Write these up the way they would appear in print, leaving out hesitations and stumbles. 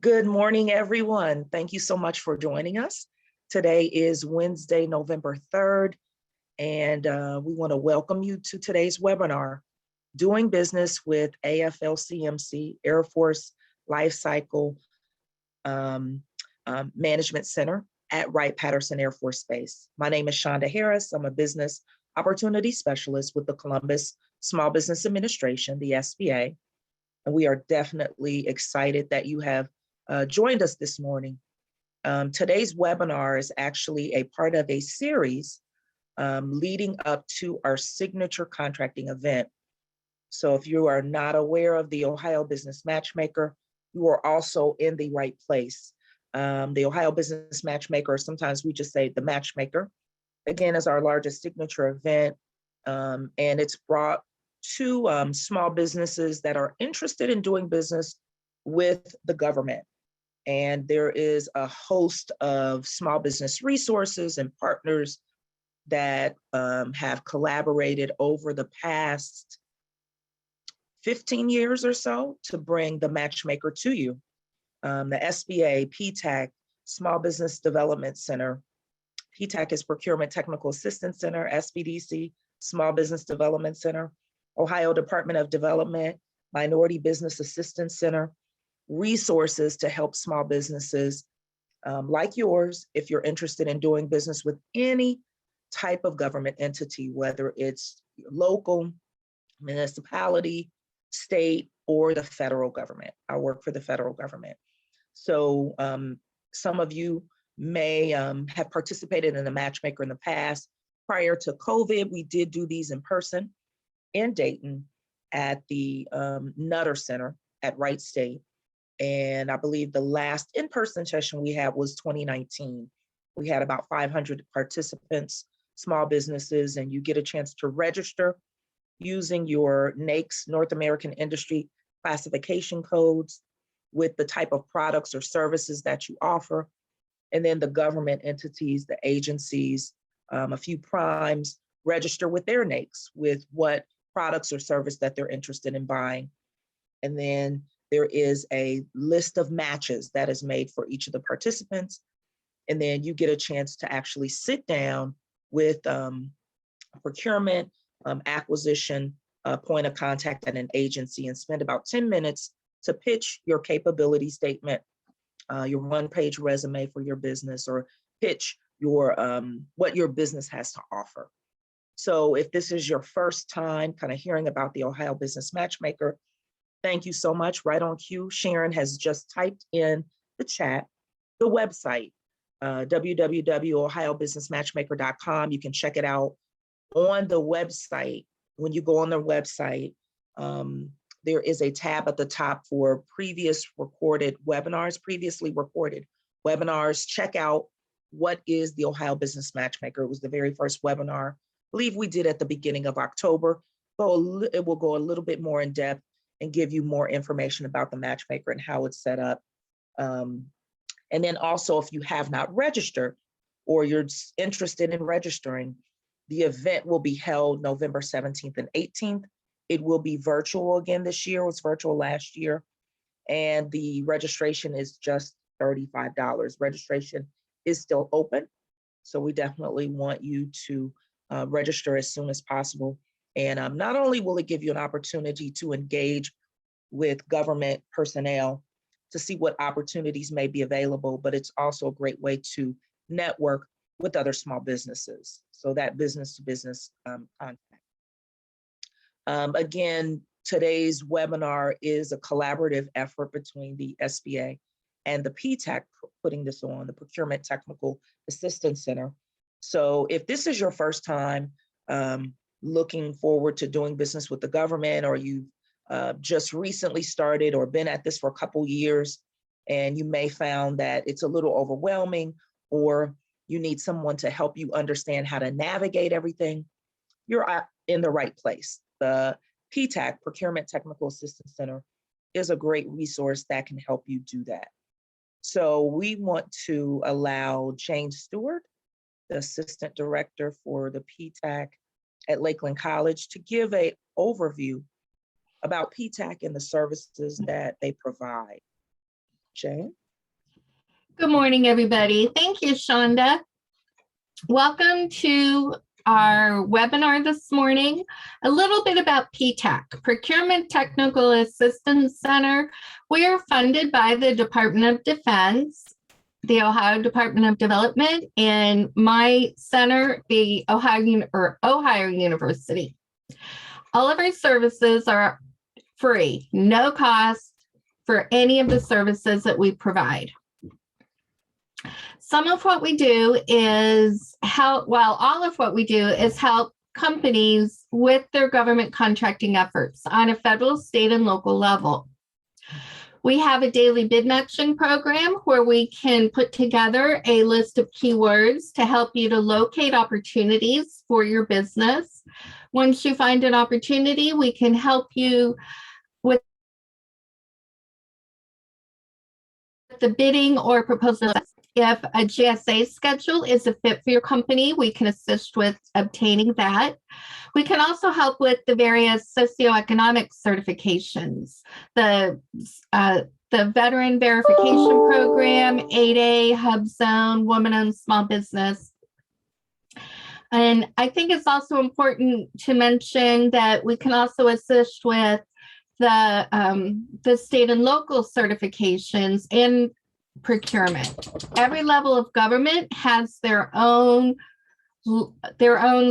Good morning, everyone. Thank you so much for joining us. Today is Wednesday, November 3rd, and we want to welcome you to today's webinar, Doing Business with AFLCMC, Air Force Life Cycle Management Center at Wright-Patterson Air Force Base. My name is Shonda Harris. I'm a business opportunity specialist with the Columbus Small Business Administration, the SBA, and we are definitely excited that you have joined us this morning. Today's webinar is actually a part of a series leading up to our signature contracting event. So if you are not aware of the Ohio Business Matchmaker, you are also in the right place. The Ohio Business Matchmaker, sometimes we just say the Matchmaker, again, is our largest signature event, and it's brought to small businesses that are interested in doing business with the government. And there is a host of small business resources and partners that have collaborated over the past 15 years or so to bring the Matchmaker to you. The SBA, Ptac, Small Business Development Center. Ptac is Procurement Technical Assistance Center, SBDC, Small Business Development Center, Ohio Department of Development, Minority Business Assistance Center, resources to help small businesses like yours, if you're interested in doing business with any type of government entity, whether it's local, municipality, state, or the federal government. I work for the federal government. So some of you may have participated in the Matchmaker in the past. Prior to COVID, we did do these in person in Dayton at the Nutter Center at Wright State. And I believe the last in-person session we had was 2019. We had about 500 participants, small businesses, and you get a chance to register using your NAICS, North American Industry Classification codes, with the type of products or services that you offer. And then the government entities, the agencies, a few primes, register with their NAICS with what products or service that they're interested in buying. And then there is a list of matches that is made for each of the participants. And then you get a chance to actually sit down with procurement, acquisition, point of contact at an agency and spend about 10 minutes to pitch your capability statement, your one-page resume for your business, or pitch your what your business has to offer. So if this is your first time kind of hearing about the Ohio Business Matchmaker, thank you so much. Right on cue, Sharon has just typed in the chat the website, www.ohiobusinessmatchmaker.com. You can check it out on the website. When you go on the website, there is a tab at the top for previously recorded webinars. Check out what is the Ohio Business Matchmaker. It was the very first webinar I believe we did at the beginning of October. So it will go a little bit more in depth and give you more information about the Matchmaker and how it's set up. And then also, if you have not registered or you're interested in registering, the event will be held November 17th and 18th. It will be virtual again this year. It was virtual last year. And the registration is just $35. Registration is still open. So we definitely want you to register as soon as possible. And not only will it give you an opportunity to engage with government personnel to see what opportunities may be available, but it's also a great way to network with other small businesses. So that business-to-business contact. Again, today's webinar is a collaborative effort between the SBA and the Ptac putting this on, the Procurement Technical Assistance Center. So if this is your first time looking forward to doing business with the government, or you've just recently started or been at this for a couple years, and you may found that it's a little overwhelming, or you need someone to help you understand how to navigate everything, you're in the right place. The Ptac, Procurement Technical Assistance Center, is a great resource that can help you do that. So we want to allow Jane Stewart, the Assistant Director for the Ptac at Lakeland College, to give an overview about Ptac and the services that they provide. Jane? Good morning, everybody. Thank you, Shonda. Welcome to our webinar this morning. A little bit about Ptac, Procurement Technical Assistance Center. We are funded by the Department of Defense, the Ohio Department of Development, and my center, the Ohio University. All of our services are free, no cost for any of the services that we provide. Some of what we do is help, well, all of what we do is help companies with their government contracting efforts on a federal, state, and local level. We have a daily bid matching program where we can put together a list of keywords to help you to locate opportunities for your business. Once you find an opportunity, we can help you with the bidding or proposal. If a GSA schedule is a fit for your company, we can assist with obtaining that. We can also help with the various socioeconomic certifications, the Veteran Verification Program, 8A, HubZone, Woman-Owned Small Business. And I think it's also important to mention that we can also assist with the state and local certifications in procurement. Every level of government has their own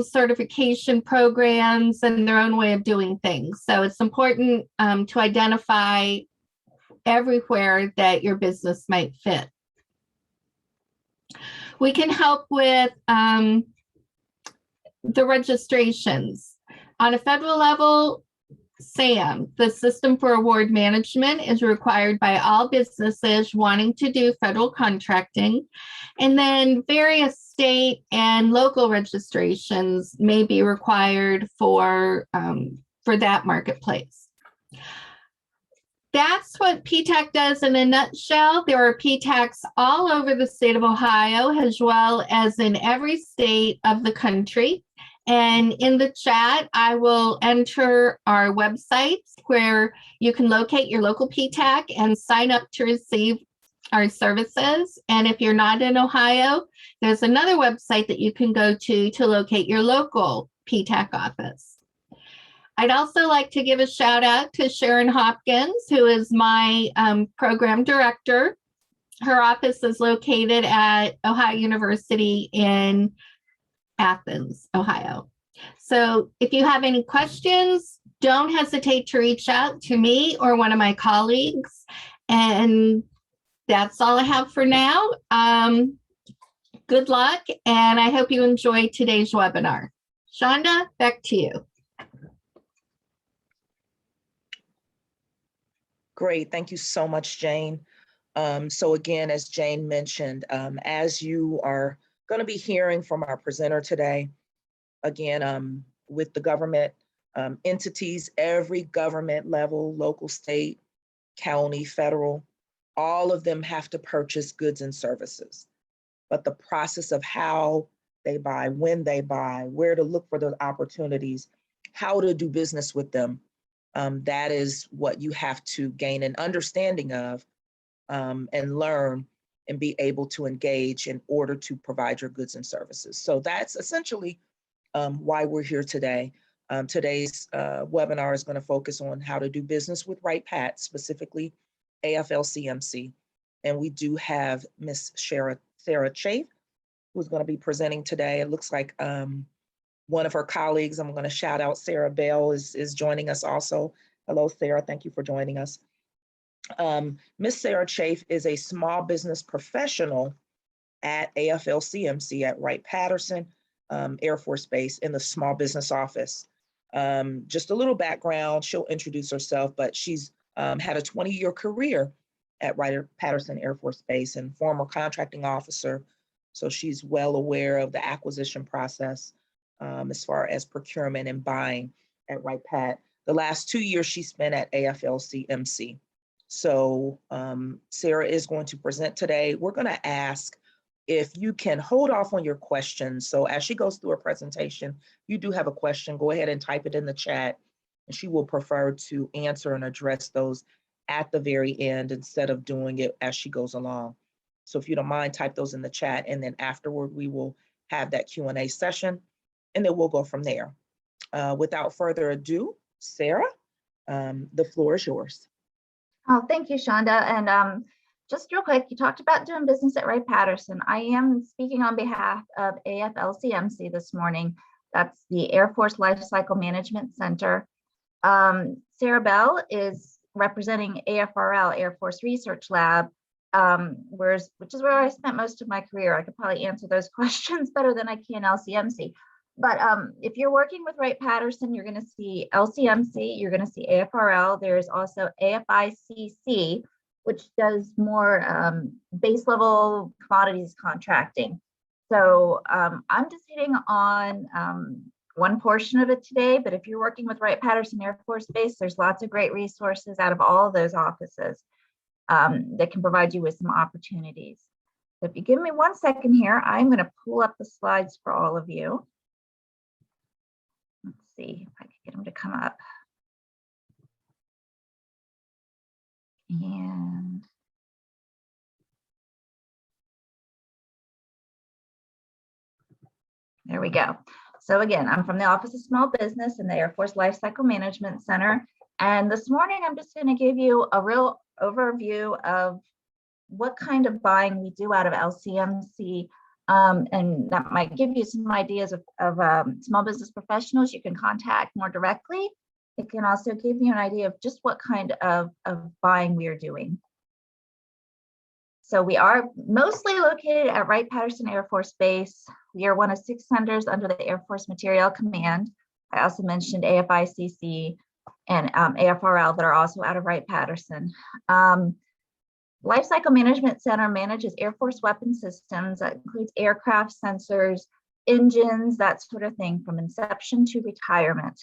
certification programs and their own way of doing things. So it's important to identify everywhere that your business might fit. We can help with the registrations. On a federal level, SAM, the System for Award Management, is required by all businesses wanting to do federal contracting. And then various state and local registrations may be required for that marketplace. That's what Ptac does in a nutshell. There are Ptacs all over the state of Ohio, as well as in every state of the country. And in the chat, I will enter our website where you can locate your local Ptac and sign up to receive our services. And if you're not in Ohio, there's another website that you can go to locate your local Ptac office. I'd also like to give a shout out to Sharon Hopkins, who is my program director. Her office is located at Ohio University in Athens, Ohio. So if you have any questions, don't hesitate to reach out to me or one of my colleagues. And that's all I have for now. Good luck, and I hope you enjoyed today's webinar. Shonda, back to you. Great, thank you so much, Jane. So again, as Jane mentioned, as you are going to be hearing from our presenter today, again, with the government entities, every government level, local, state, county, federal, all of them have to purchase goods and services. But the process of how they buy, when they buy, where to look for those opportunities, how to do business with them, that is what you have to gain an understanding of and learn and be able to engage in order to provide your goods and services. So that's essentially why we're here today. Today's webinar is going to focus on how to do business with Right Pat, specifically AFLCMC. And we do have Miss Sarah Chafe, who's going to be presenting today. It looks like one of her colleagues, I'm going to shout out Sarah Bell, is joining us also. Hello, Sarah. Thank you for joining us. Miss Sarah Chafe is a small business professional at AFLCMC at Wright-Patterson Air Force Base in the small business office. Just a little background, she'll introduce herself, but she's had a 20-year career at Wright-Patterson Air Force Base and former contracting officer. So she's well aware of the acquisition process as far as procurement and buying at Wright-Pat. The last 2 years she spent at AFLCMC. So Sarah is going to present today. We're going to ask if you can hold off on your questions. So as she goes through her presentation, you do have a question, go ahead and type it in the chat, and she will prefer to answer and address those at the very end instead of doing it as she goes along. So if you don't mind, type those in the chat, and then afterward we will have that Q&A session, and then we'll go from there. Without further ado, Sarah, the floor is yours. Oh, thank you, Shonda. And just real quick, you talked about doing business at Wright-Patterson. I am speaking on behalf of AFLCMC this morning. That's the Air Force Life Cycle Management Center. Sarah Bell is representing AFRL, Air Force Research Lab, which is where I spent most of my career. I could probably answer those questions better than I can LCMC. But if you're working with Wright-Patterson, you're going to see LCMC, you're going to see AFRL. There's also AFICC, which does more base level commodities contracting. So I'm just hitting on one portion of it today, but if you're working with Wright-Patterson Air Force Base, there's lots of great resources out of all of those offices that can provide you with some opportunities. So if you give me 1 second here, I'm going to pull up the slides for all of you. Let's see if I can get them to come up. And there we go. So again, I'm from the Office of Small Business in the Air Force Lifecycle Management Center. And this morning, I'm just going to give you a real overview of what kind of buying we do out of LCMC. And that might give you some ideas of small business professionals you can contact more directly. It can also give you an idea of just what kind of buying we are doing. So we are mostly located at Wright-Patterson Air Force Base. We are one of 6 centers under the Air Force Materiel Command. I also mentioned AFICC and AFRL that are also out of Wright-Patterson. Lifecycle Management Center manages Air Force weapon systems. That includes aircraft, sensors, engines, that sort of thing, from inception to retirement.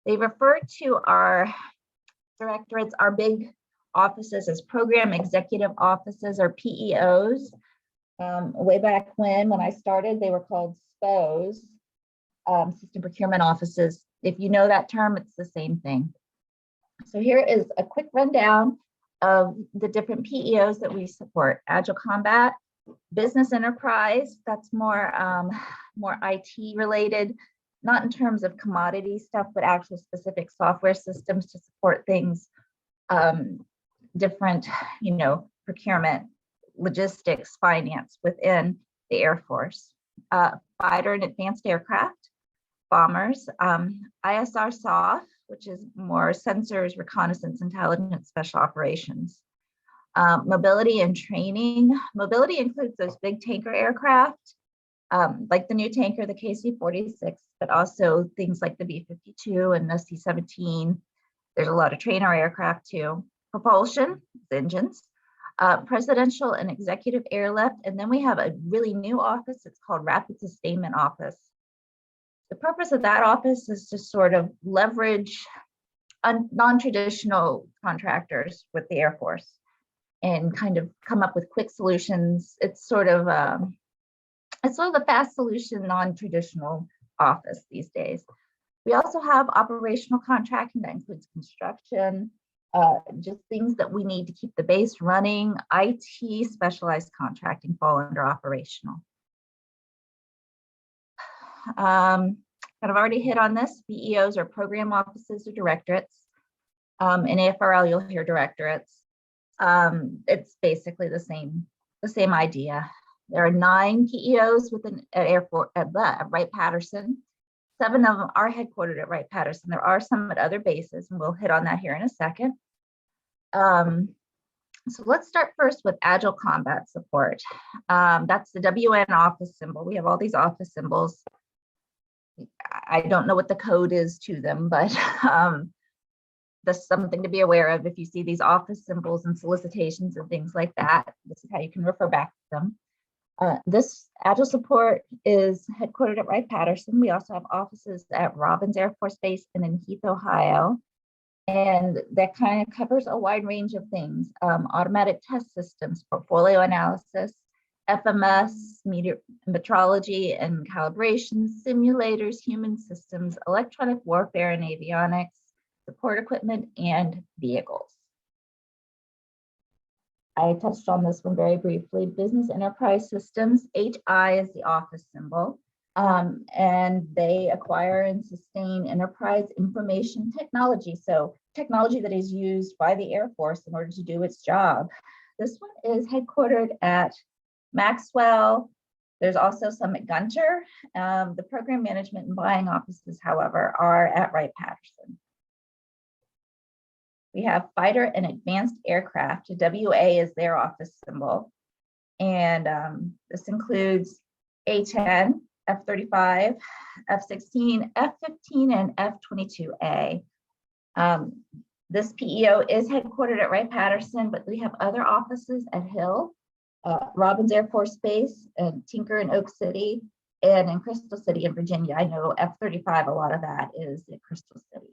They refer to our directorates, our big offices, as program executive offices, or PEOs. Way back when I started, they were called SPOs, system procurement offices. If you know that term, it's the same thing. So here is a quick rundown of the different PEOs that we support. Agile Combat, Business Enterprise, that's more IT related, not in terms of commodity stuff, but actual specific software systems to support things, different, procurement, logistics, finance within the Air Force. Fighter and Advanced Aircraft, Bombers, ISR SOF, which is more sensors, reconnaissance, intelligence, special operations. Mobility and training. Mobility includes those big tanker aircraft, like the new tanker, the KC-46, but also things like the B-52 and the C-17. There's a lot of trainer aircraft too. Propulsion, engines, presidential and executive airlift. And then we have a really new office. It's called Rapid Sustainment Office. The purpose of that office is to sort of leverage non-traditional contractors with the Air Force and kind of come up with quick solutions. It's sort of a fast solution, non-traditional office these days. We also have operational contracting that includes construction, just things that we need to keep the base running. IT, specialized contracting fall under operational. Kind of already hit on this. PEOs are program offices or directorates. In AFRL, you'll hear directorates. It's basically the same idea. There are 9 PEOs within at Wright-Patterson. 7 of them are headquartered at Wright-Patterson. There are some at other bases, and we'll hit on that here in a second. So let's start first with Agile Combat Support. That's the WN office symbol. We have all these office symbols. I don't know what the code is to them, but that's something to be aware of. If you see these office symbols and solicitations and things like that, this is how you can refer back to them. This Agile Support is headquartered at Wright-Patterson. We also have offices at Robins Air Force Base and in Heath, Ohio. And that kind of covers a wide range of things. Automatic test systems, portfolio analysis, FMS, metrology and calibration, simulators, human systems, electronic warfare and avionics, support equipment, and vehicles. I touched on this one very briefly. Business Enterprise Systems, HI is the office symbol, and they acquire and sustain enterprise information technology. So technology that is used by the Air Force in order to do its job. This one is headquartered at Maxwell. There's also some at Gunter. The program management and buying offices, however, are at Wright-Patterson. We have Fighter and Advanced Aircraft. WA is their office symbol. And this includes A-10, F-35, F-16, F-15, and F-22A. This PEO is headquartered at Wright-Patterson, but we have other offices at Hill, Robins Air Force Base, and Tinker in Oak City, and in Crystal City in Virginia. I know F-35, a lot of that is at Crystal City.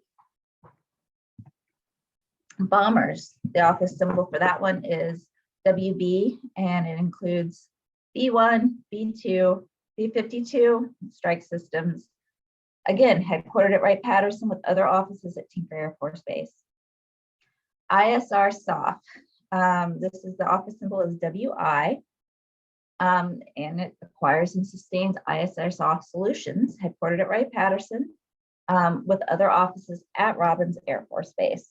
Bombers, the office symbol for that one is WB, and it includes B-1, B-2, B-52, Strike Systems. Again, headquartered at Wright-Patterson with other offices at Tinker Air Force Base. ISR SOF, this is the office symbol is WI, and it acquires and sustains ISR SOF Solutions, headquartered at Wright-Patterson with other offices at Robins Air Force Base.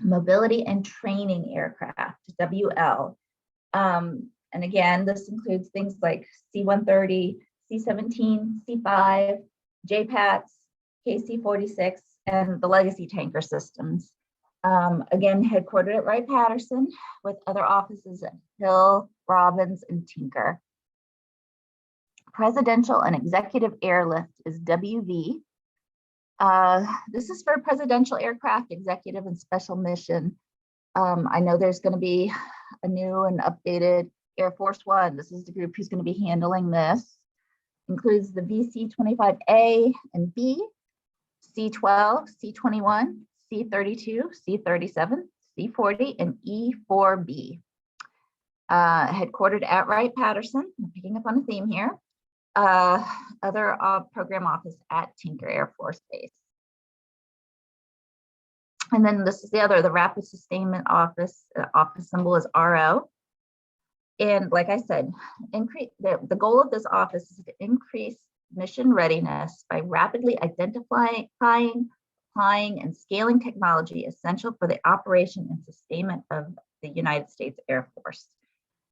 Mobility and Training Aircraft, WL. And again, this includes things like C-130, C-17, C-5, JPATs, KC-46, and the legacy tanker systems. Again, headquartered at Wright-Patterson with other offices at Hill, Robins, and Tinker. Presidential and Executive Airlift is WV. This is for Presidential Aircraft, Executive, and Special Mission. I know there's going to be a new and updated Air Force One. This is the group who's going to be handling this. Includes the VC-25A and B, C-12, C-21, C-32, C-37, C-40, and E-4B. Headquartered at Wright-Patterson. I'm picking up on a theme here. Other program office at Tinker Air Force Base. And then this is the Rapid Sustainment Office. Office symbol is RO. And like I said, the goal of this office is to increase mission readiness by rapidly identifying, applying, and scaling technology essential for the operation and sustainment of the United States Air Force.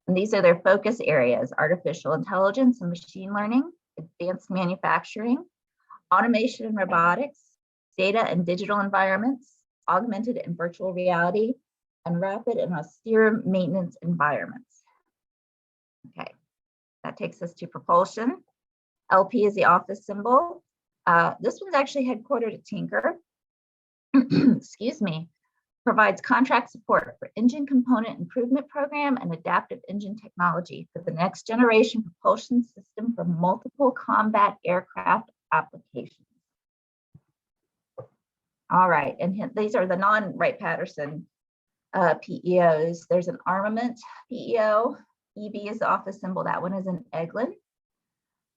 And these are their focus areas: artificial intelligence and machine learning, advanced manufacturing, automation and robotics, data and digital environments, augmented and virtual reality, and rapid and austere maintenance environments. Okay, that takes us to Propulsion. LP is the office symbol. This one's actually headquartered at Tinker. Excuse me. Provides contract support for engine component improvement program and adaptive engine technology for the next generation propulsion system for multiple combat aircraft applications. All right, and these are the non-Wright-Patterson PEOs. There's an armament PEO. EB is the office symbol. That one is in Eglin.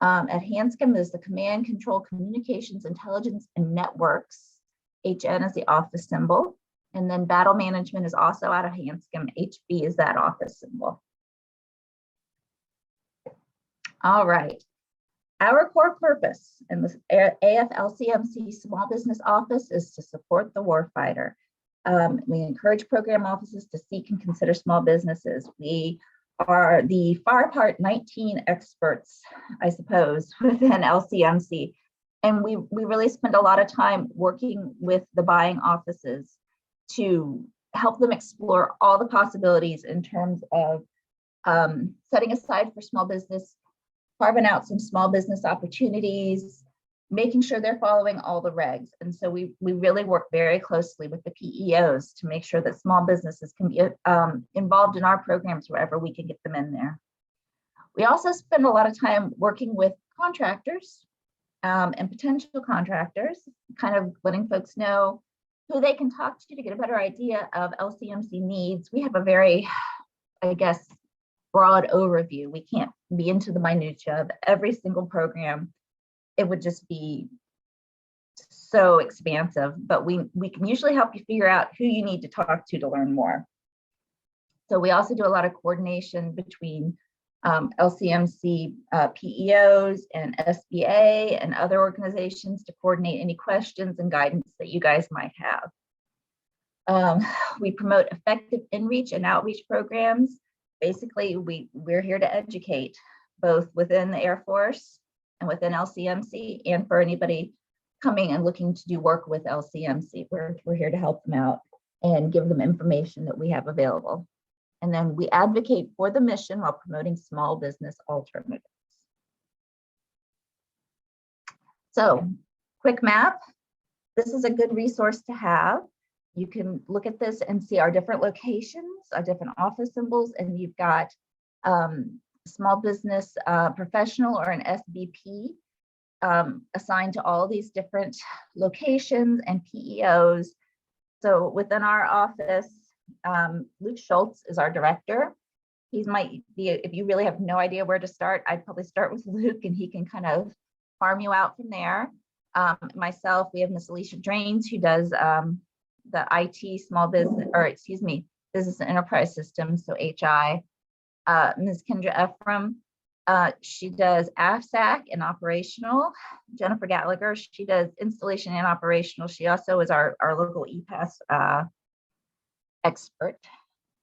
At Hanscom is the Command, Control, Communications, Intelligence, and Networks. HN is the office symbol. And then Battle Management is also out of Hanscom. HB is that office symbol. All right. Our core purpose in the AFLCMC Small Business Office is to support the warfighter. We encourage program offices to seek and consider small businesses. We are the FAR Part 19 experts, I suppose, within LCMC. And we really spend a lot of time working with the buying offices to help them explore all the possibilities in terms of setting aside for small business, carving out some small business opportunities, making sure they're following all the regs. And so we really work very closely with the PEOs to make sure that small businesses can be involved in our programs wherever we can get them in there. We also spend a lot of time working with contractors and potential contractors, kind of letting folks know who they can talk to get a better idea of LCMC needs. We have a very, I guess, broad overview. We can't be into the minutia of every single program. It would just be so expansive, but we can usually help you figure out who you need to talk to learn more. So we also do a lot of coordination between LCMC PEOs and SBA and other organizations to coordinate any questions and guidance that you guys might have. We promote effective in-reach and outreach programs. Basically, we're here to educate both within the Air Force and within LCMC, and for anybody coming and looking to do work with LCMC. We're here to help them out and give them information that we have available. And then we advocate for the mission while promoting small business alternatives. So, quick map. This is a good resource to have. You can look at this and see our different locations, our different office symbols, and you've got small business professional or an SBP assigned to all these different locations and PEOs. So within our office, Luke Schultz is our director. He might be, if you really have no idea where to start, I'd probably start with Luke and he can kind of farm you out from there. Myself, we have Miss Alicia Drains, who does the IT small business, or excuse me, business and enterprise systems, so HI. Ms. Kendra Ephraim, she does AFSAC and operational. Jennifer Gallagher, she does installation and operational. She also is our local EPAS expert.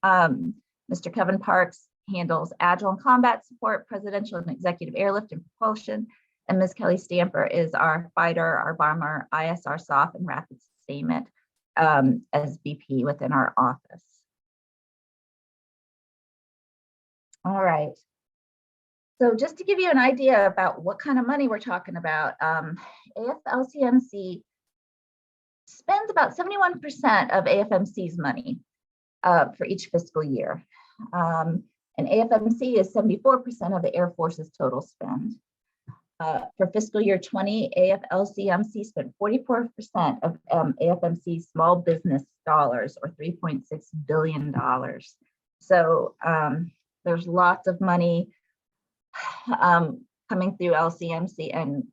Mr. Kevin Parks handles agile and combat support, presidential and executive airlift and propulsion. And Ms. Kelly Stamper is our fighter, our bomber, ISR SOF and rapid sustainment as VP within our office. All right. So just to give you an idea about what kind of money we're talking about, AFLCMC spends about 71% of AFMC's money for each fiscal year. And AFMC is 74% of the Air Force's total spend. For fiscal year 20, AFLCMC spent 44% of AFMC's small business dollars, or $3.6 billion. So there's lots of money coming through LCMC, and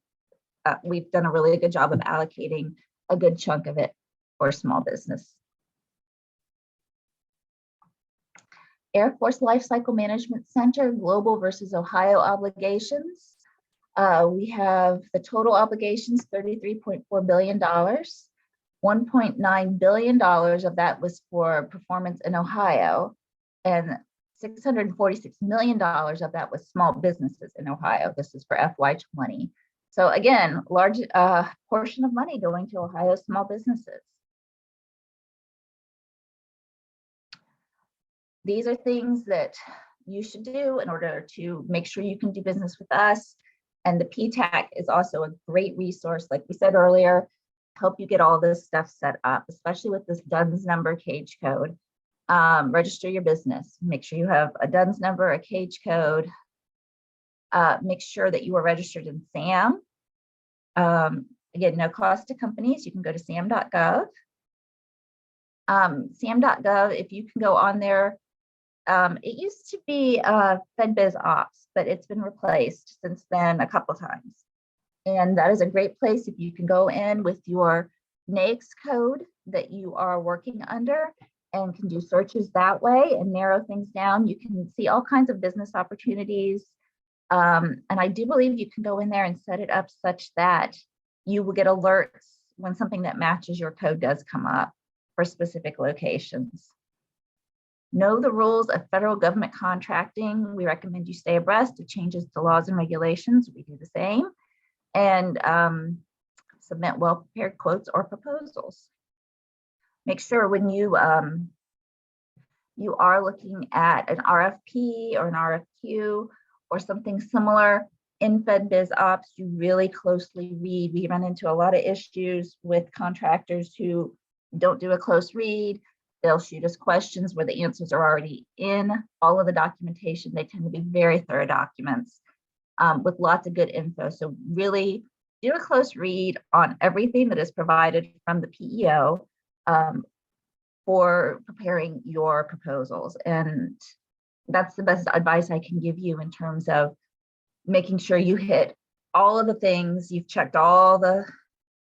we've done a really good job of allocating a good chunk of it for small business. Air Force Lifecycle Management Center, global versus Ohio obligations. We have the total obligations, $33.4 billion. $1.9 billion of that was for performance in Ohio, and $646 million of that was small businesses in Ohio. This is for FY20. So again, large portion of money going to Ohio small businesses. These are things that you should do in order to make sure you can do business with us. And the Ptac is also a great resource, like we said earlier, help you get all this stuff set up, especially with this DUNS number cage code. Register your business. Make sure you have a DUNS number, a cage code. Make sure that you are registered in SAM. Again, no cost to companies. You can go to sam.gov. Sam.gov, if you can go on there, it used to be FedBiz Ops, but it's been replaced since then a couple times. And that is a great place if you can go in with your NAICS code that you are working under and can do searches that way and narrow things down. You can see all kinds of business opportunities. And I do believe you can go in there and set it up such that you will get alerts when something that matches your code does come up for specific locations. Know the rules of federal government contracting. We recommend you stay abreast of changes to laws and regulations. We do the same. And submit well-prepared quotes or proposals. Make sure when you are looking at an RFP or an RFQ or something similar in FedBiz Ops, you really closely read. We run into a lot of issues with contractors who don't do a close read. They'll shoot us questions where the answers are already in all of the documentation. They tend to be very thorough documents with lots of good info. So really do a close read on everything that is provided from the PEO for preparing your proposals. And that's the best advice I can give you in terms of making sure you hit all of the things, you've checked all the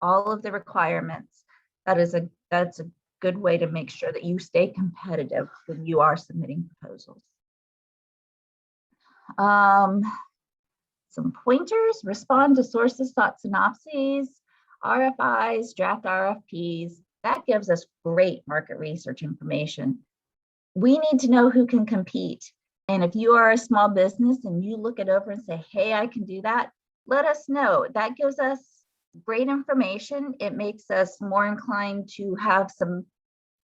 all of the requirements. That's a good way to make sure that you stay competitive when you are submitting proposals. Some pointers: respond to sources sought synopses, RFIs, draft RFPs. That gives us great market research information. We need to know who can compete. And if you are a small business and you look it over and say, hey, I can do that, let us know. That gives us great information. It makes us more inclined to have some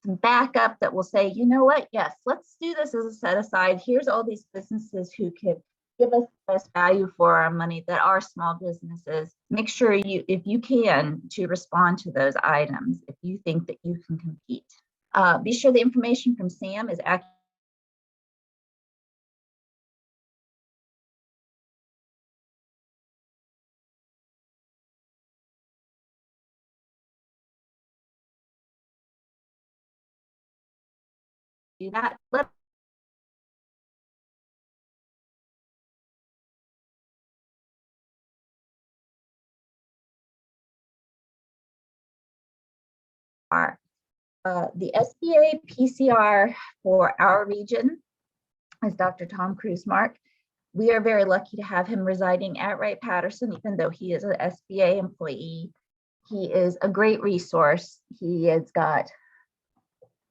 backup that will say, you know what, yes, let's do this as a set aside. Here's all these businesses who could give us the best value for our money that are small businesses. Make sure you, if you can, to respond to those items if you think that you can compete. Be sure the information from Sam is accurate. Do that. The SBA PCR for our region is Dr. Tom Krusmark. We are very lucky to have him residing at Wright-Patterson, even though he is an SBA employee. He is a great resource. He has got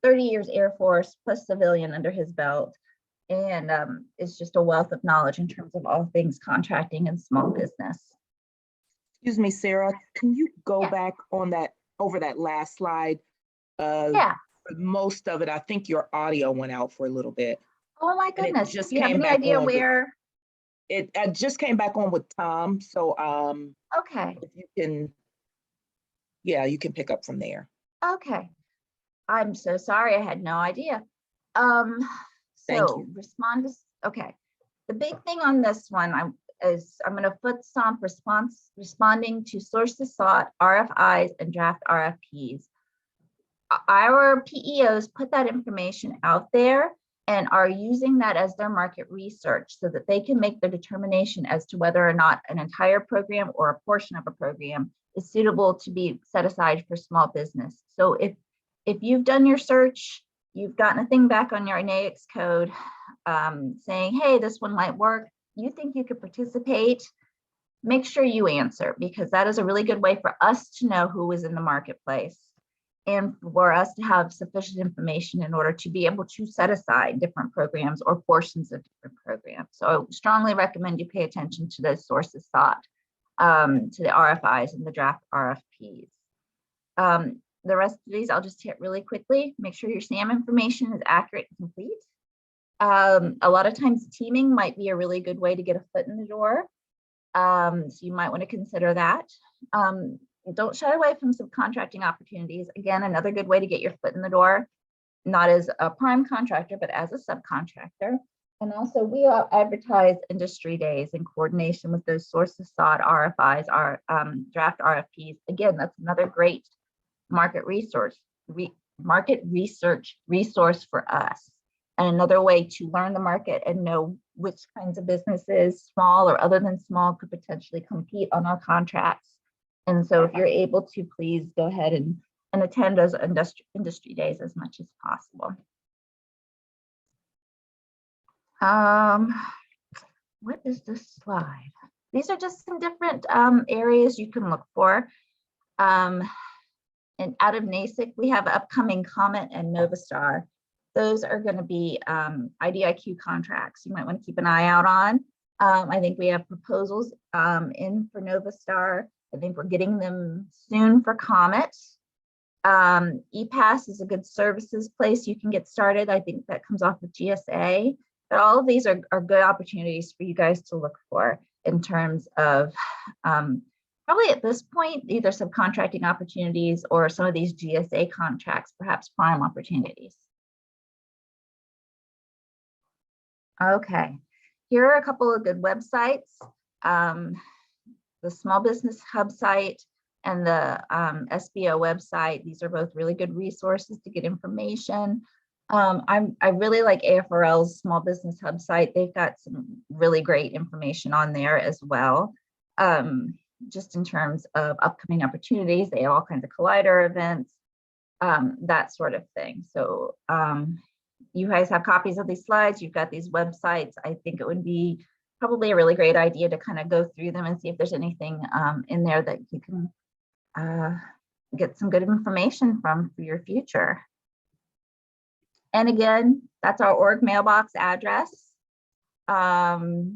30 years Air Force plus civilian under his belt, and is just a wealth of knowledge in terms of all things contracting and small business. Excuse me, Sarah, can you go Yeah. back on that, over that last slide? Yeah. For most of it, I think your audio went out for a little bit. Oh my And it goodness. just Do you have came any back idea on with- where? It just came back on with Tom, so Okay. if you can, yeah, you can pick up from there. Okay. I'm so sorry. I had no idea. Thank So you. respond to, okay. The big thing on this one I'm going to foot stomp responding to sources sought, RFIs, and draft RFPs. Our PEOs put that information out there and are using that as their market research so that they can make the determination as to whether or not an entire program or a portion of a program is suitable to be set aside for small business. So if you've done your search, you've gotten a thing back on your NAICS code saying, hey, this one might work, you think you could participate, make sure you answer, because that is a really good way for us to know who is in the marketplace and for us to have sufficient information in order to be able to set aside different programs or portions of different programs. So I strongly recommend you pay attention to those sources sought, to the RFIs and the draft RFPs. The rest of these I'll just hit really quickly. Make sure your SAM information is accurate and complete. A lot of times teaming might be a really good way to get a foot in the door. So you might want to consider that. Don't shy away from subcontracting opportunities. Again, another good way to get your foot in the door, not as a prime contractor, but as a subcontractor. And also we advertise industry days in coordination with those sources sought, RFIs, our draft RFPs. Again, that's another great market research resource for us. And another way to learn the market and know which kinds of businesses, small or other than small, could potentially compete on our contracts. And so if you're able to, please go ahead and attend those industry days as much as possible. What is this slide? These are just some different areas you can look for. And out of NASIC, we have upcoming Comet and Novastar. Those are going to be IDIQ contracts you might want to keep an eye out on. I think we have proposals in for Novastar. I think we're getting them soon for Comet. EPAS is a good services place you can get started. I think that comes off of GSA. But all of these are good opportunities for you guys to look for in terms of probably at this point, either subcontracting opportunities or some of these GSA contracts, perhaps prime opportunities. Okay, here are a couple of good websites. The Small Business Hub site and the SBO website. These are both really good resources to get information. I really like AFRL's Small Business Hub site. They've got some really great information on there as well. just in terms of upcoming opportunities. They have all kinds of collider events, that sort of thing. So you guys have copies of these slides. You've got these websites. I think it would be probably a really great idea to kind of go through them and see if there's anything in there that you can get some good information from for your future. And again, that's our org mailbox address. Mr.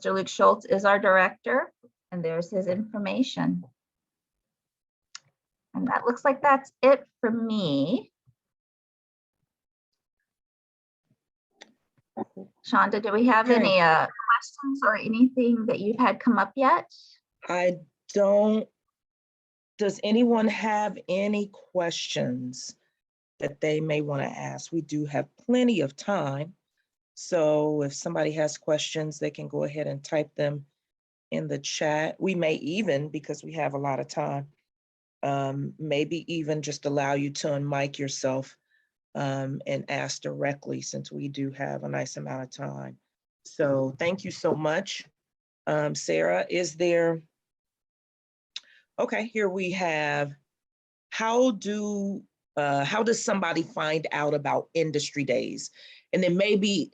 Luke Schultz is our director, and there's his information. And that looks like that's it for me. Shonda, do we have any questions or anything that you've had come up yet? I don't. Does anyone have any questions that they may want to ask? We do have plenty of time. So if somebody has questions, they can go ahead and type them in the chat. We may even, because we have a lot of time, maybe even just allow you to unmic yourself and ask directly, since we do have a nice amount of time. So thank you so much. Sarah, is there, okay, here we have, how does somebody find out about industry days? And then maybe,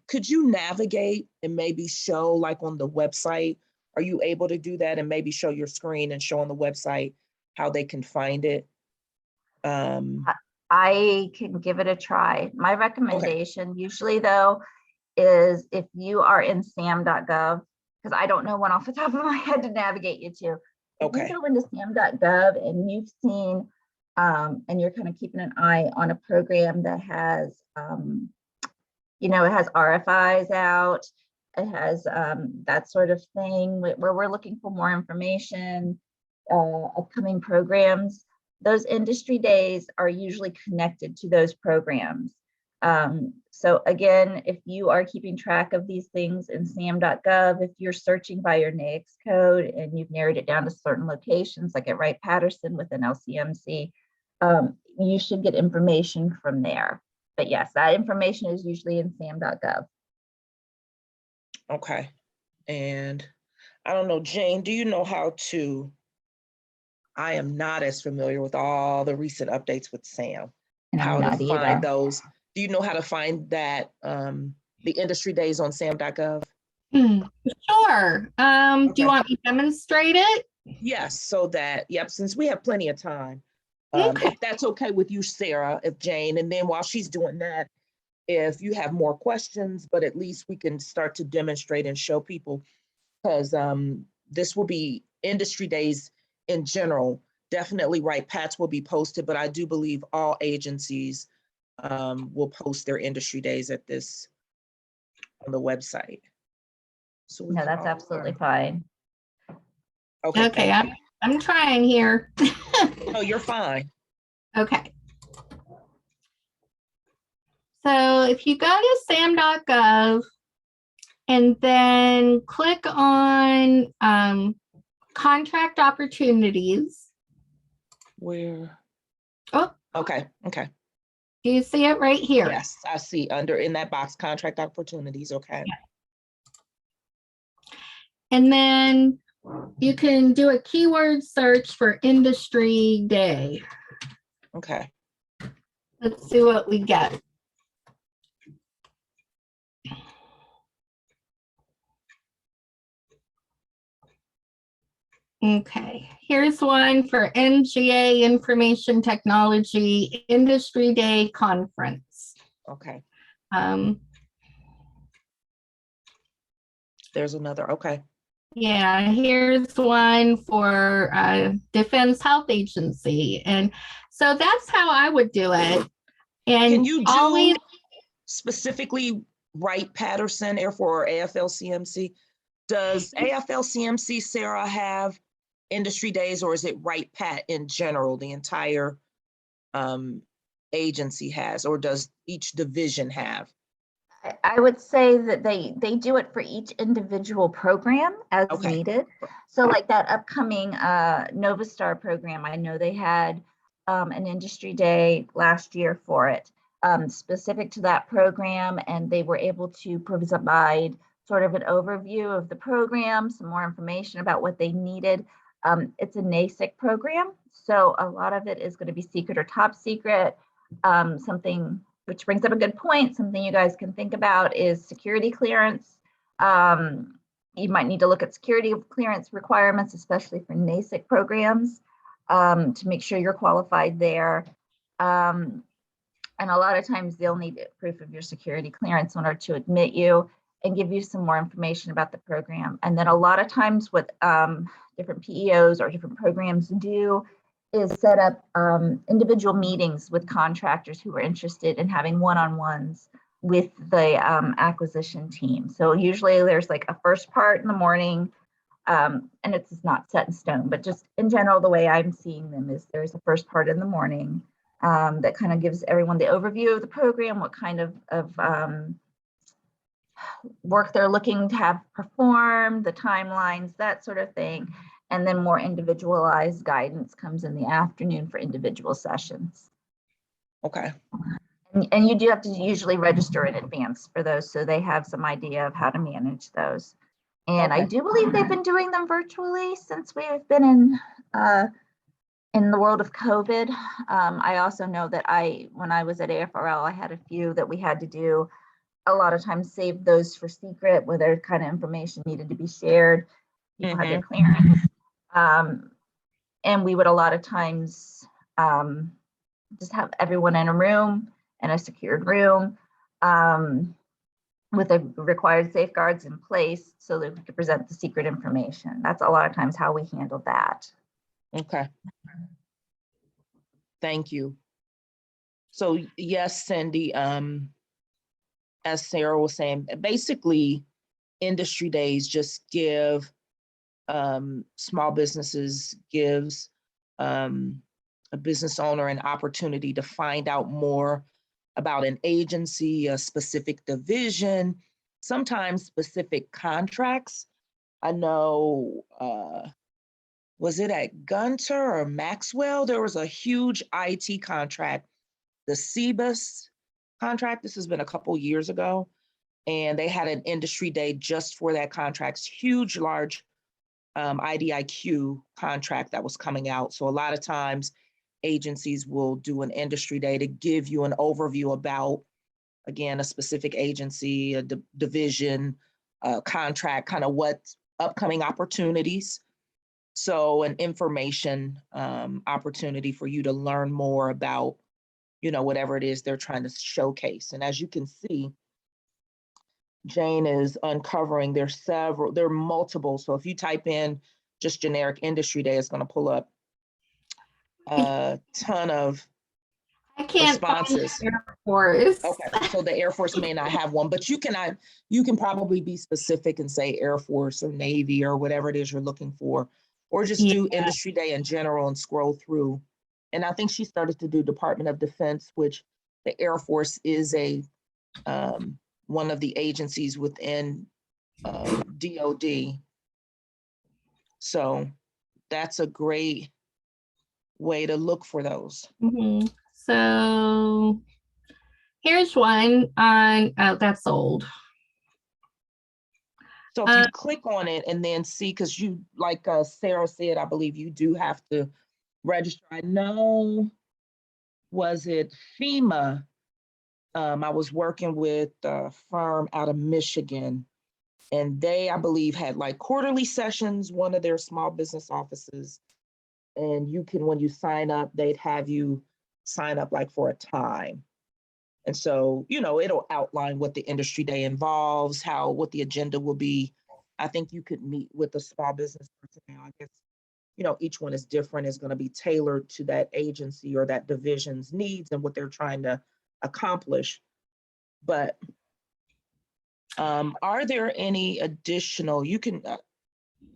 could you navigate and maybe show, like on the website, are you able to do that and maybe show your screen and show on the website how they can find it? I can give it a try. My recommendation usually though is if you are in sam.gov, because I don't know one off the top of my head to navigate you to. If you go into sam.gov and you've seen, and you're kind of keeping an eye on a program that has, you know, it has RFIs out, it has that sort of thing where we're looking for more information, upcoming programs. Those industry days are usually connected to those programs. So again, if you are keeping track of these things in sam.gov, if you're searching by your NAICS code and you've narrowed it down to certain locations, like at Wright-Patterson within LCMC, you should get information from there. But yes, that information is usually in sam.gov. Okay. And I don't know, Jane, do you know how to, I am not as familiar with all the recent updates with SAM. And how I'm to not find either. those. Do you know how to find that, the industry days on sam.gov? Sure. Do you want me to demonstrate it? Yes, so that, yep, since we have plenty of time. Okay. If that's okay with you, Sarah, if Jane, and then while she's doing that, if you have more questions, but at least we can start to demonstrate and show people, because this will be industry days in general. Definitely Wright-Pat's will be posted, but I do believe all agencies will post their industry days at this on the website. So No, that's absolutely fine. Okay, I'm trying here. No, you're fine. Okay. So if you go to sam.gov and then click on contract opportunities. Where? Oh, okay. Do you see it right here? Yes, I see under in that box, contract opportunities. Okay. Yeah. And then you can do a keyword search for industry day. Okay. Let's see what we get. Okay, here's one for NGA Information Technology Industry Day Conference. Okay. There's another, okay. Yeah, here's one for Defense Health Agency. And so that's how I would do it. And can you do always specifically Wright-Patterson Air Force or AFLCMC? Does AFLCMC, Sarah, have industry days, or is it Wright-Pat in general, the entire agency has, or does each division have? I would say that they do it for each individual program as needed. So like that upcoming Novastar program, I know they had an industry day last year for it, specific to that program, and they were able to provide sort of an overview of the program, some more information about what they needed. It's a NASIC program, so a lot of it is going to be secret or top secret. Something which brings up a good point, something you guys can think about is security clearance. You might need to look at security clearance requirements, especially for NASIC programs, to make sure you're qualified there. And a lot of times they'll need proof of your security clearance in order to admit you and give you some more information about the program. And then a lot of times what different PEOs or different programs do is set up individual meetings with contractors who are interested in having one-on-ones with the acquisition team. So usually there's like a first part in the morning, and it's not set in stone, but just in general, the way I'm seeing them is there's a first part in the morning that kind of gives everyone the overview of the program, what kind of work they're looking to have performed, the timelines, that sort of thing. And then more individualized guidance comes in the afternoon for individual sessions. Okay. And you do have to usually register in advance for those, so they have some idea of how to manage those. And I do believe they've been doing them virtually since we have been in the world of COVID. I also know that when I was at AFRL, I had a few that we had to do. A lot of times save those for secret, where their kind of information needed to be shared. People had their clearance. And we would a lot of times just have everyone in a room, in a secured room, with the required safeguards in place so that we could present the secret information. That's a lot of times how we handled that. Okay. Thank you. So yes, Cindy, as Sarah was saying, basically industry days just give small businesses, gives a business owner an opportunity to find out more about an agency, a specific division, sometimes specific contracts. I know, was it at Gunter or Maxwell? There was a huge IT contract, the CBUS contract. This has been a couple years ago. And they had an industry day just for that contract, huge, large IDIQ contract that was coming out. So a lot of times agencies will do an industry day to give you an overview about, again, a specific agency, a division, contract, kind of what upcoming opportunities. So an information opportunity for you to learn more about, whatever it is they're trying to showcase. And as you can see, Jane is uncovering, there are multiple. So if you type in just generic industry day, it's going to pull up a ton of responses. Find Air Force. Okay, so the Air Force may not have one, but you can probably be specific and say Air Force or Navy or whatever it is you're looking for, or just do industry day in general and scroll through. And I think she started to do Department of Defense, which the Air Force is one of the agencies within DOD. So that's a great way to look for those. So here's one on, that's old. So if you click on it and then see, because you, like Sarah said, I believe you do have to register. I know, was it FEMA? I was working with a firm out of Michigan, and they, I believe, had like quarterly sessions, one of their small business offices. And you can, when you sign up, they'd have you sign up like for a time. And so, it'll outline what the industry day involves, what the agenda will be. I think you could meet with a small business person now. I guess, each one is different. It's going to be tailored to that agency or that division's needs and what they're trying to accomplish. But are there any additional, I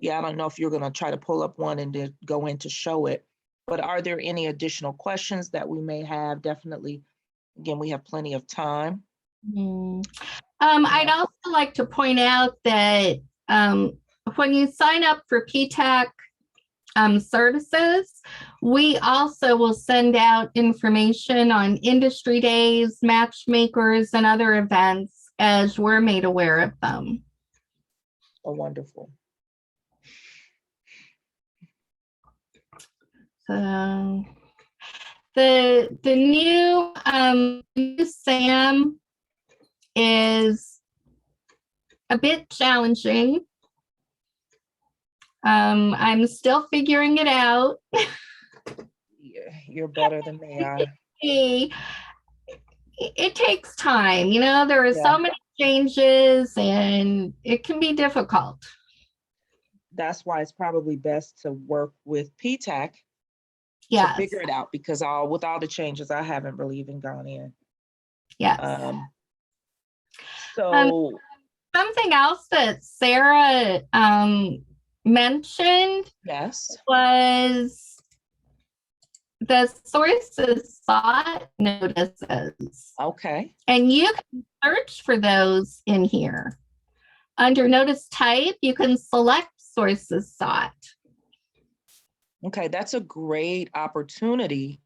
don't know if you're going to try to pull up one and then go in to show it, but are there any additional questions that we may have? Definitely. Again, we have plenty of time. I'd also like to point out that when you sign up for Ptac services, we also will send out information on industry days, matchmakers, and other events as we're made aware of them. Oh, wonderful. So the new SAM is a bit challenging. I'm still figuring it out. You're better than they are. It takes time, you know, there are so many changes and it can be difficult. That's why it's probably best to work with Ptac to figure it out, because with all the changes, I haven't really even gone in. So something else that Sarah mentioned was the sources sought notices. Okay. And you can search for those in here. Under notice type, you can select sources sought. Okay, that's a great opportunity,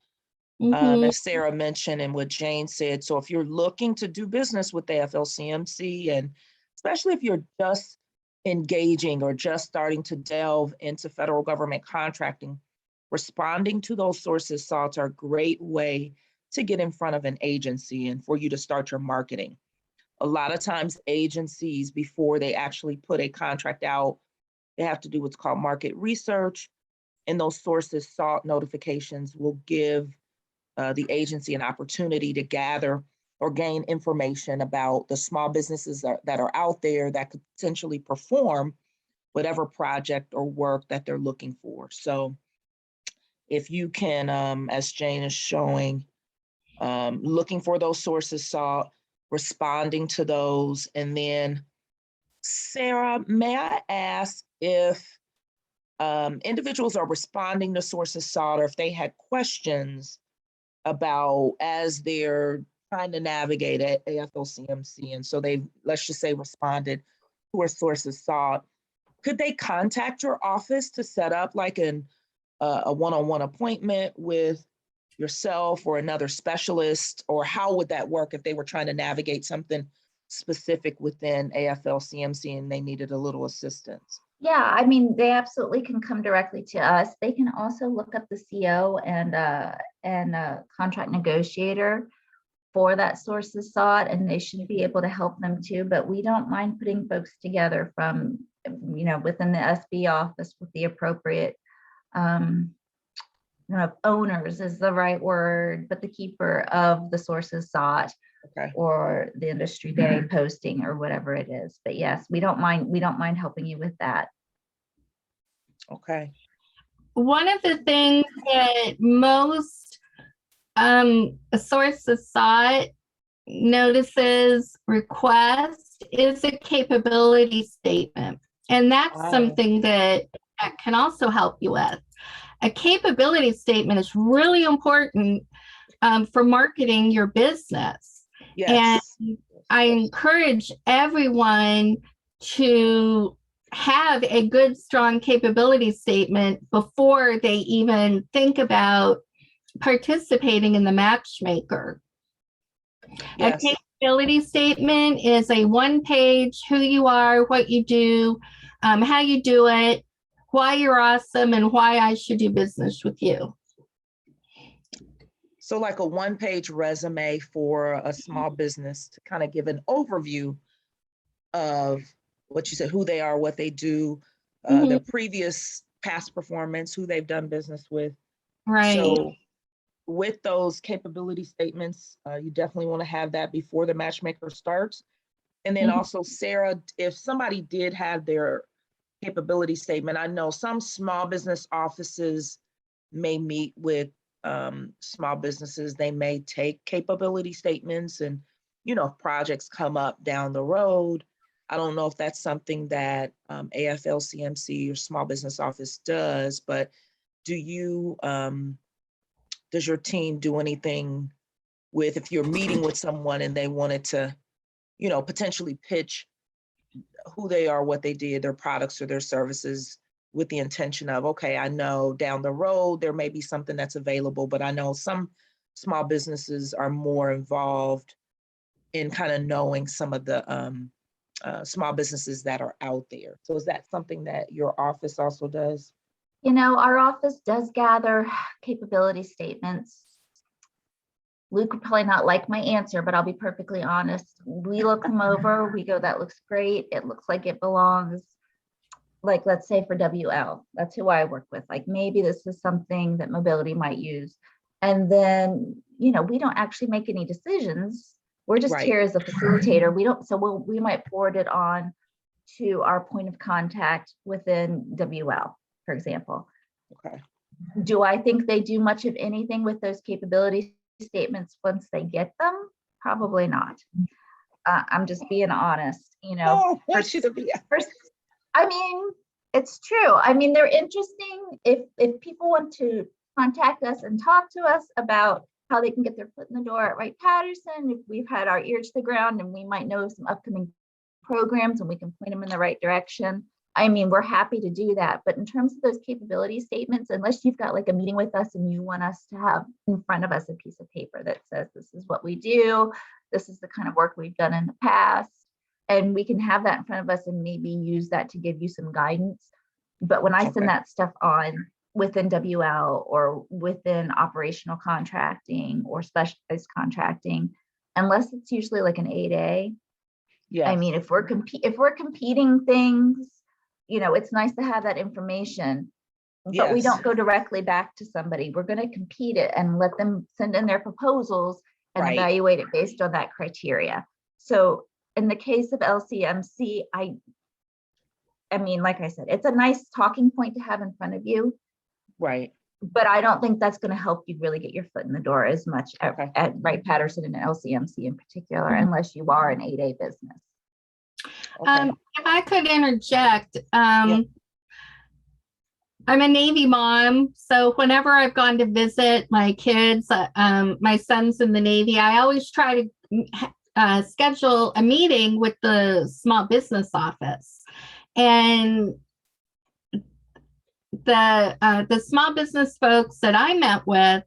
as Sarah mentioned and what Jane said. So if you're looking to do business with AFLCMC, and especially if you're just engaging or just starting to delve into federal government contracting, responding to those sources sought are a great way to get in front of an agency and for you to start your marketing. A lot of times agencies, before they actually put a contract out, they have to do what's called market research, and those sources sought notifications will give the agency an opportunity to gather or gain information about the small businesses that are out there that could potentially perform whatever project or work that they're looking for. So if you can, as Jane is showing, looking for those sources sought, responding to those, and then Sarah, may I ask if individuals are responding to sources sought, or if they had questions about as they're trying to navigate at AFLCMC, and so they, let's just say, responded to a sources sought, could they contact your office to set up like a one-on-one appointment with yourself or another specialist? Or how would that work if they were trying to navigate something specific within AFLCMC and they needed a little assistance? Yeah, I mean, they absolutely can come directly to us. They can also look up the CO and contract negotiator for that sources sought, and they should be able to help them too. But we don't mind putting folks together from, you know, within the SB office with the appropriate owners is the right word, but the keeper of the sources sought, or the industry day posting or whatever it is. But yes, we don't mind helping you with that. Okay. One of the things that most sources sought notices request is a capability statement. And that's something that can also help you with. A capability statement is really important for marketing your business. And I encourage everyone to have a good, strong capability statement before they even think about participating in the Matchmaker. A capability statement is a one-page, who you are, what you do, how you do it, why you're awesome, and why I should do business with you. So like a one-page resume for a small business to kind of give an overview of what you said, who they are, what they do, their previous past performance, who they've done business with. So with those capability statements, you definitely want to have that before the Matchmaker starts. And then also, Sarah, if somebody did have their capability statement, I know some small business offices may meet with small businesses. They may take capability statements, and, you know, if projects come up down the road, I don't know if that's something that AFLCMC or small business office does, but do you, does your team do anything with, if you're meeting with someone and they wanted to, you know, potentially pitch who they are, what they did, their products or their services, with the intention of, okay, I know down the road there may be something that's available, but I know some small businesses are more involved in kind of knowing some of the small businesses that are out there. So is that something that your office also does? You know, our office does gather capability statements. Luke would probably not like my answer, but I'll be perfectly honest. We look them over, we go, that looks great. It looks like it belongs. Like, let's say for WL, that's who I work with. Like, maybe this is something that mobility might use. And then, you know, we don't actually make any decisions. We're just Right. here as a facilitator. We might forward it on to our point of contact within WL, for example. Okay. Do I think they do much of anything with those capability statements once they get them? Probably not. I'm just being honest, you know. Oh, I want you to be. I mean, it's true. I mean, they're interesting. If people want to contact us and talk to us about how they can get their foot in the door at Wright-Patterson, if we've had our ear to the ground and we might know some upcoming programs and we can point them in the right direction, I mean, we're happy to do that. But in terms of those capability statements, unless you've got like a meeting with us and you want us to have in front of us a piece of paper that says, this is what we do, this is the kind of work we've done in the past, and we can have that in front of us and maybe use that to give you some guidance. But when I send that stuff on within WL or within operational contracting or specialized contracting, unless it's usually like an 8A, Yeah. I mean, if we're competing things, you know, it's nice to have that information, but we don't go directly back to somebody. We're going to compete it and let them send in their proposals and evaluate it based on that criteria. So in the case of LCMC, I mean, like I said, it's a nice talking point to have in front of you. Right. But I don't think that's going to help you really get your foot in the door as much at Wright-Patterson and LCMC in particular, unless you are an 8A business. If I could interject, I'm a Navy mom, so whenever I've gone to visit my kids, my son's in the Navy, I always try to schedule a meeting with the small business office. And the small business folks that I met with,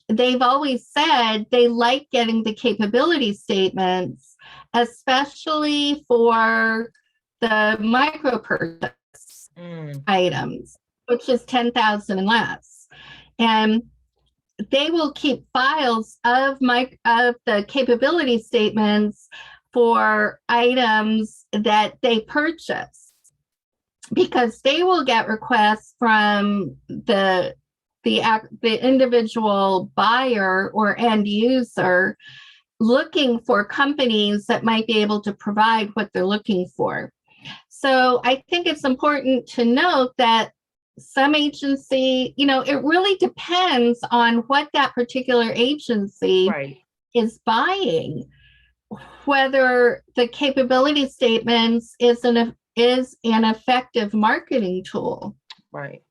they've always said they like getting the capability statements, especially for the micro purchase items, which is 10,000 and less. And they will keep files of the capability statements for items that they purchase, because they will get requests from the individual buyer or end user looking for companies that might be able to provide what they're looking for. So I think it's important to note that some agency, you know, it really depends on what that particular agency is buying, whether the capability statements is an effective marketing tool. Right.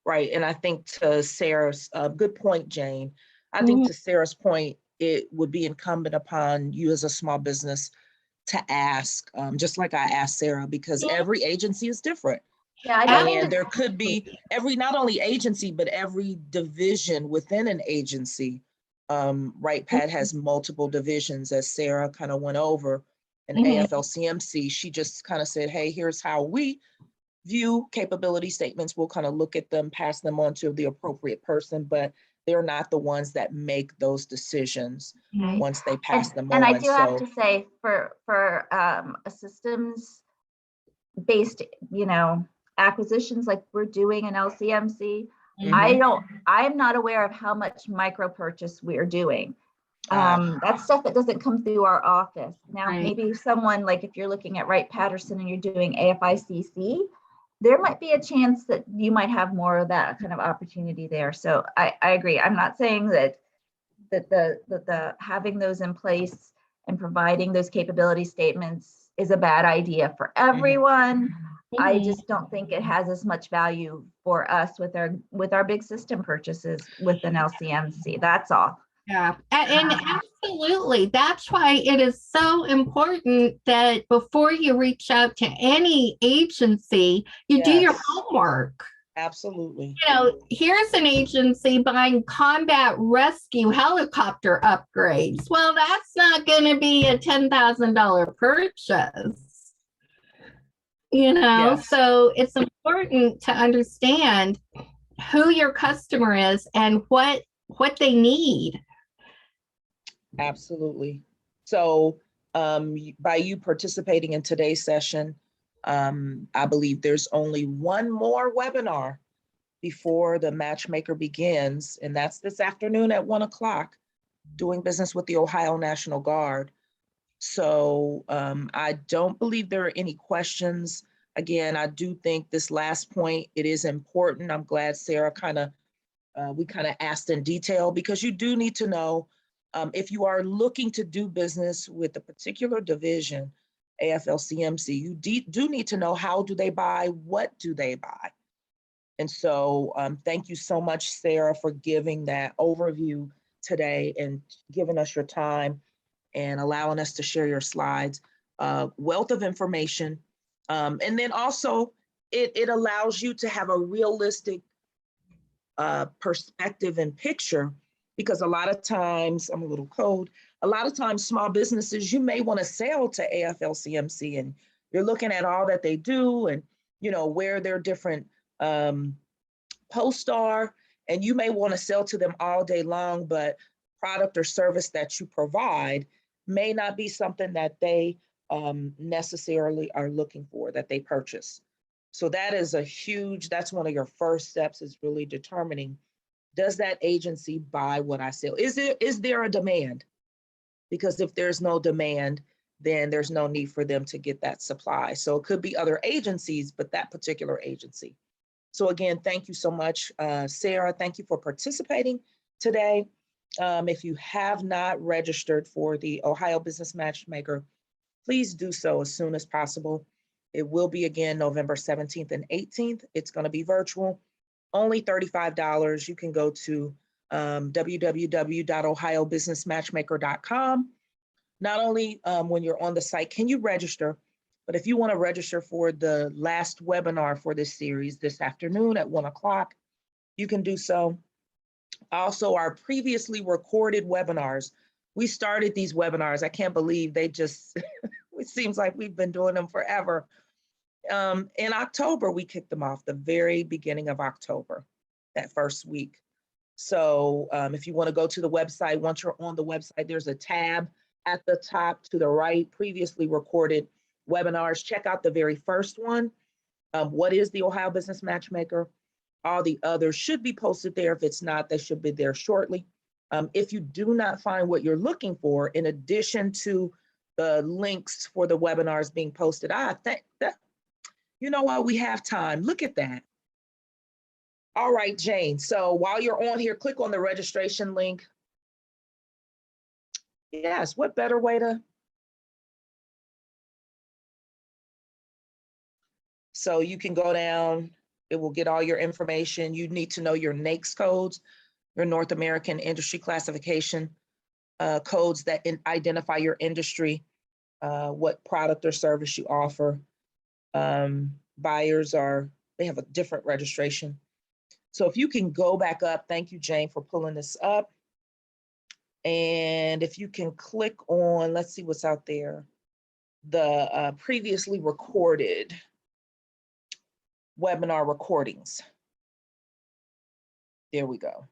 And I think to Sarah's good point, Jane, I think to Sarah's point, it would be incumbent upon you as a small business to ask, just like I asked Sarah, because every agency is different. And there could be not only agency, but every division within an agency. Wright-Pat has multiple divisions, as Sarah kind of went over. And AFLCMC, she just kind of said, hey, here's how we view capability statements. We'll kind of look at them, pass them on to the appropriate person, but they're not the ones that make those decisions once they pass them on. And I do have to say, for a systems based, you know, acquisitions like we're doing in LCMC, I'm not aware of how much micro purchase we're doing. That's stuff that doesn't come through our office. Now, maybe someone, like if you're looking at Wright-Patterson and you're doing AFICC, there might be a chance that you might have more of that kind of opportunity there. So I agree. I'm not saying that the having those in place and providing those capability statements is a bad idea for everyone. I just don't think it has as much value for us with our big system purchases within LCMC. That's all. Yeah, and absolutely. That's why it is so important that before you reach out to any agency, you do your homework. Absolutely. Here's an agency buying combat rescue helicopter upgrades. Well, that's not going to be a $10,000 purchase. Yes. So it's important to understand who your customer is and what they need. Absolutely. So by you participating in today's session, I believe there's only one more webinar before the Matchmaker begins, and that's this afternoon at 1 o'clock, doing business with the Ohio National Guard. So I don't believe there are any questions. Again, I do think this last point, it is important. I'm glad Sarah we kind of asked in detail, because you do need to know if you are looking to do business with a particular division, AFLCMC, you do need to know, how do they buy? What do they buy? And so thank you so much, Sarah, for giving that overview today and giving us your time and allowing us to share your slides. Wealth of information. And then also it allows you to have a realistic perspective and picture, because a lot of times, I'm a little cold, a lot of times small businesses, you may want to sell to AFLCMC, and you're looking at all that they do and where their different posts are, and you may want to sell to them all day long, but product or service that you provide may not be something that they necessarily are looking for, that they purchase. So that is that's one of your first steps, is really determining, does that agency buy what I sell? Is there a demand? Because if there's no demand, then there's no need for them to get that supply. So it could be other agencies, but that particular agency. So again, thank you so much, Sarah. Thank you for participating today. If you have not registered for the Ohio Business Matchmaker, please do so as soon as possible. It will be again November 17th and 18th. It's going to be virtual, only $35. You can go to www.ohiobusinessmatchmaker.com. Not only when you're on the site can you register, but if you want to register for the last webinar for this series this afternoon at 1 o'clock, you can do so. Also, our previously recorded webinars. We started these webinars. I can't believe they just, it seems like we've been doing them forever. In October, we kicked them off, the very beginning of October, that first week. So if you want to go to the website, once you're on the website, there's a tab at the top to the right, previously recorded webinars. Check out the very first one. What is the Ohio Business Matchmaker? All the others should be posted there. If it's not, they should be there shortly. If you do not find what you're looking for, in addition to the links for the webinars being posted, I think that, you know what, we have time. Look at that. All right, Jane. So while you're on here, click on the registration link. Yes, what better way to? So you can go down, it will get all your information. You need to know your NAICS codes, your North American Industry Classification codes that identify your industry, what product or service you offer. Buyers they have a different registration. So if you can go back up, thank you, Jane, for pulling this up. And if you can click on, let's see what's out there, the previously recorded webinar recordings. There we go.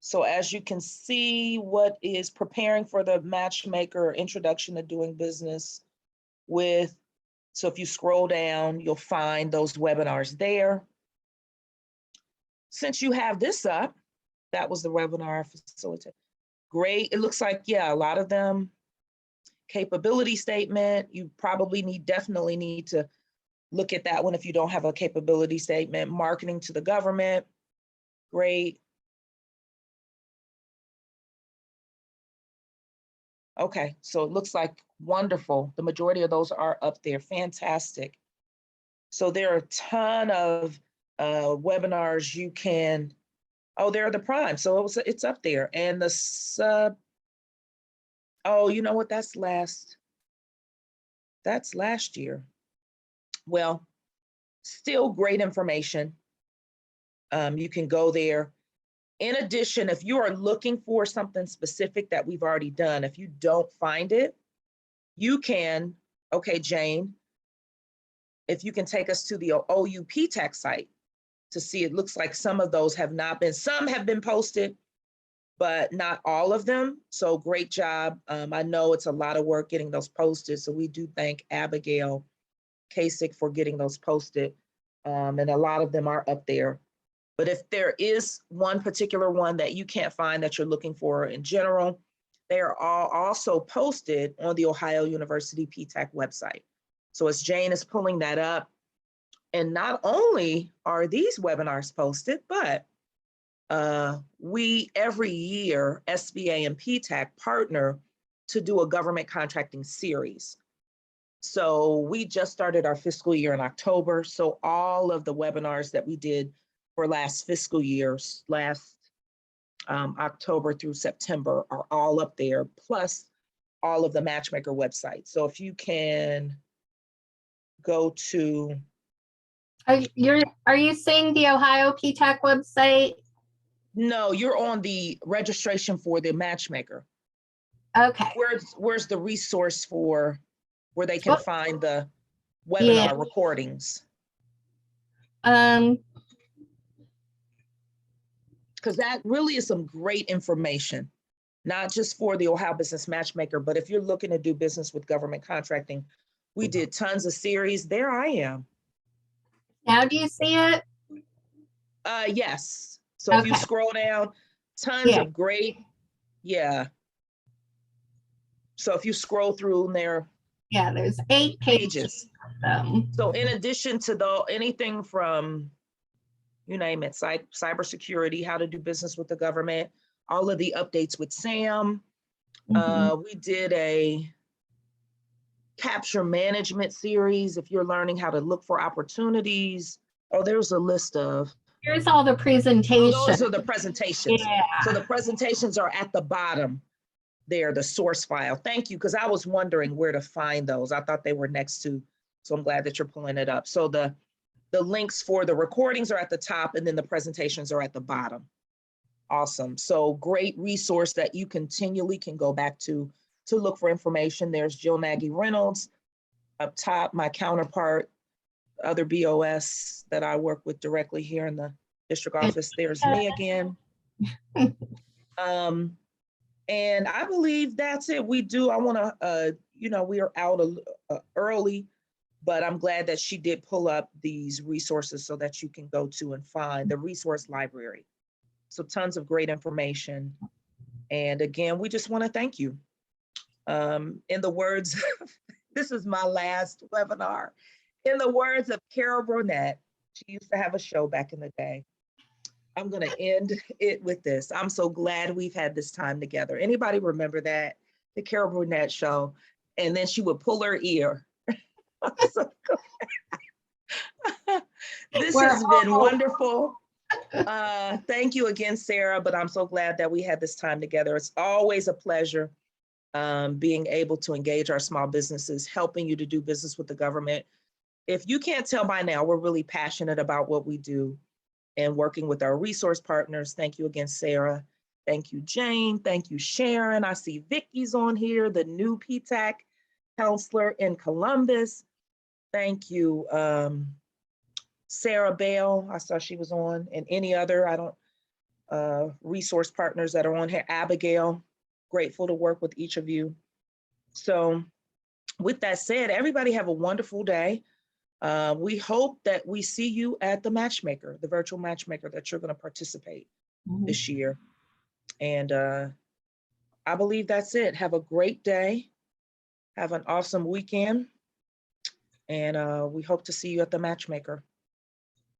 So as you can see, what is preparing for the Matchmaker, introduction to doing business with. So if you scroll down, you'll find those webinars there. Since you have this up, that was the webinar facilitator. Great. It looks like, yeah, a lot of them. Capability statement, you probably definitely need to look at that one if you don't have a capability statement. Marketing to the government, great. Okay, so it looks like wonderful. The majority of those are up there, fantastic. So there are a ton of webinars you can, oh, they're the prime, so it's up there. And the sub, oh, you know what, that's last year. Well, still great information. You can go there. In addition, if you are looking for something specific that we've already done, if you don't find it, you can, okay, Jane, if you can take us to the OU Ptac site to see, it looks like some of those have not been, some have been posted, but not all of them. So great job. I know it's a lot of work getting those posted. So we do thank Abigail Kasich for getting those posted. And a lot of them are up there. But if there is one particular one that you can't find that you're looking for in general, they are all also posted on the Ohio University Ptac website. So as Jane is pulling that up, and not only are these webinars posted, but we every year, SBA and Ptac partner to do a government contracting series. So we just started our fiscal year in October. So all of the webinars that we did for last fiscal years, last October through September, are all up there, plus all of the Matchmaker websites. So if you can go to. Are you seeing the Ohio Ptac website? No, you're on the registration for the Matchmaker. Okay. Where's the resource for where they can find the webinar recordings? Because that really is some great information, not just for the Ohio Business Matchmaker, but if you're looking to do business with government contracting, we did tons of series. There I am. Now do you see it? Yes. So if you scroll down, tons of great, So if you scroll through there, there's 8 pages. So in addition to anything from, you name it, cybersecurity, how to do business with the government, all of the updates with Sam. We did a capture management series. If you're learning how to look for opportunities, there's a list of. Here's all the presentations. Those are the presentations. Yeah. So the presentations are at the bottom there, the source file. Thank you, because I was wondering where to find those. I thought they were next to, so I'm glad that you're pulling it up. So the links for the recordings are at the top, and then the presentations are at the bottom. Awesome. So great resource that you continually can go back to look for information. There's Jill Nagy Reynolds up top, my counterpart, other BOS that I work with directly here in the district office. There's me again. And I believe that's it. I want to, we are out early, but I'm glad that she did pull up these resources so that you can go to and find the resource library. So tons of great information. And again, we just want to thank you. In the words, this is my last webinar. In the words of Carol Burnett, she used to have a show back in the day. I'm going to end it with this. I'm so glad we've had this time together. Anybody remember that? The Carol Burnett show? And then she would pull her ear. This has been wonderful. Thank you again, Sarah, but I'm so glad that we had this time together. It's always a pleasure being able to engage our small businesses, helping you to do business with the government. If you can't tell by now, we're really passionate about what we do and working with our resource partners. Thank you again, Sarah. Thank you, Jane. Thank you, Sharon. I see Vicky's on here, the new Ptac counselor in Columbus. Thank you, Sarah Bell. I saw she was on, and any other resource partners that are on here. Abigail, grateful to work with each of you. So with that said, everybody have a wonderful day. We hope that we see you at the Matchmaker, the virtual Matchmaker, that you're going to participate this year. And I believe that's it. Have a great day. Have an awesome weekend. And we hope to see you at the Matchmaker.